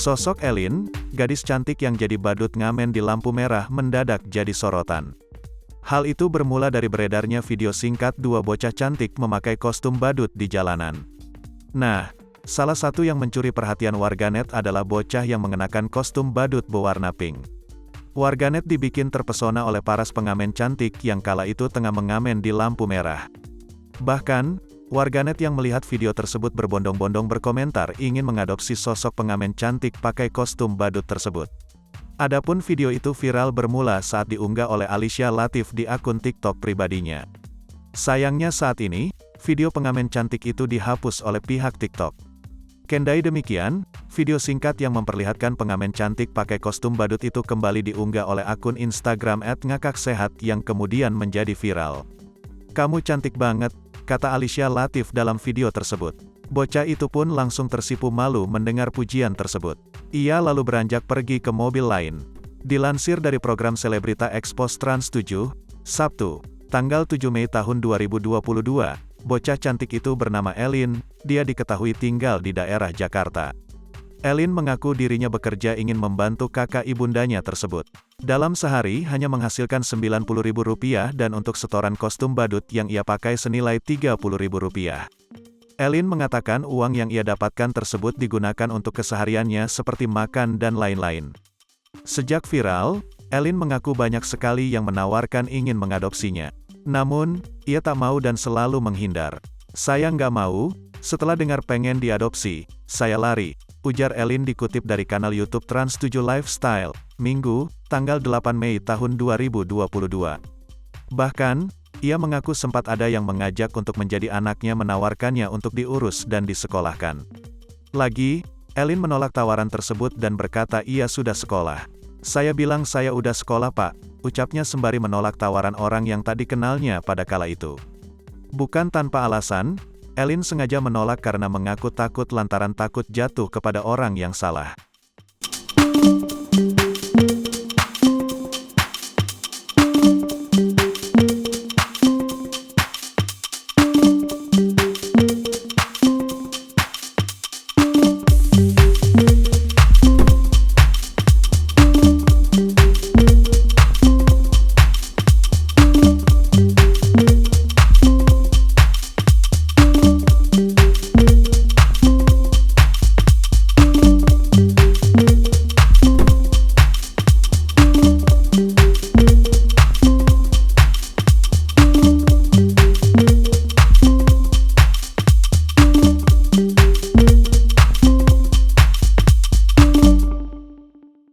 Sosok Elin, gadis cantik yang jadi badut ngamen di lampu merah mendadak jadi sorotan. Hal itu bermula dari beredarnya video singkat dua bocah cantik memakai kostum badut di jalanan. Nah, salah satu yang mencuri perhatian warganet adalah bocah yang mengenakan kostum badut berwarna pink. Warganet dibikin terpesona oleh paras pengamen cantik yang kala itu tengah mengamen di lampu merah. Bahkan, warganet yang melihat video tersebut berbondong-bondong berkomentar ingin mengadopsi sosok pengamen cantik pakai kostum badut tersebut. Adapun video itu viral bermula saat diunggah oleh Alicia Latif di akun TikTok pribadinya. Sayangnya saat ini, video pengamen cantik itu dihapus oleh pihak TikTok. Kendai demikian, video singkat yang memperlihatkan pengamen cantik pakai kostum badut itu kembali diunggah oleh akun Instagram @ngakaksehat yang kemudian menjadi viral. "Kamu cantik banget," kata Alicia Latif dalam video tersebut. Bocah itu pun langsung tersipu malu mendengar pujian tersebut. Ia lalu beranjak pergi ke mobil lain. Dilansir dari program Selebrita Expose Trans 7, Sabtu, tanggal 7 Mei tahun 2022, bocah cantik itu bernama Elin, dia diketahui tinggal di daerah Jakarta. Elin mengaku dirinya bekerja ingin membantu kakak ibundanya tersebut. Dalam sehari hanya menghasilkan Rp90.000 dan untuk setoran kostum badut yang ia pakai senilai Rp30.000. Elin mengatakan uang yang ia dapatkan tersebut digunakan untuk kesehariannya seperti makan dan lain-lain. Sejak viral, Elin mengaku banyak sekali yang menawarkan ingin mengadopsinya. Namun, ia tak mau dan selalu menghindar. "Saya nggak mau, setelah dengar pengen diadopsi, saya lari," ujar Elin dikutip dari kanal YouTube Trans 7 Lifestyle, Minggu, tanggal 8 Mei tahun 2022. Bahkan, ia mengaku sempat ada yang mengajak untuk menjadi anaknya menawarkannya untuk diurus dan disekolahkan. Lagi, Elin menolak tawaran tersebut dan berkata ia sudah sekolah. "Saya bilang saya udah sekolah pak," ucapnya sembari menolak tawaran orang yang tak dikenalnya pada kala itu. Bukan tanpa alasan, Elin sengaja menolak karena mengaku takut lantaran takut jatuh kepada orang yang salah.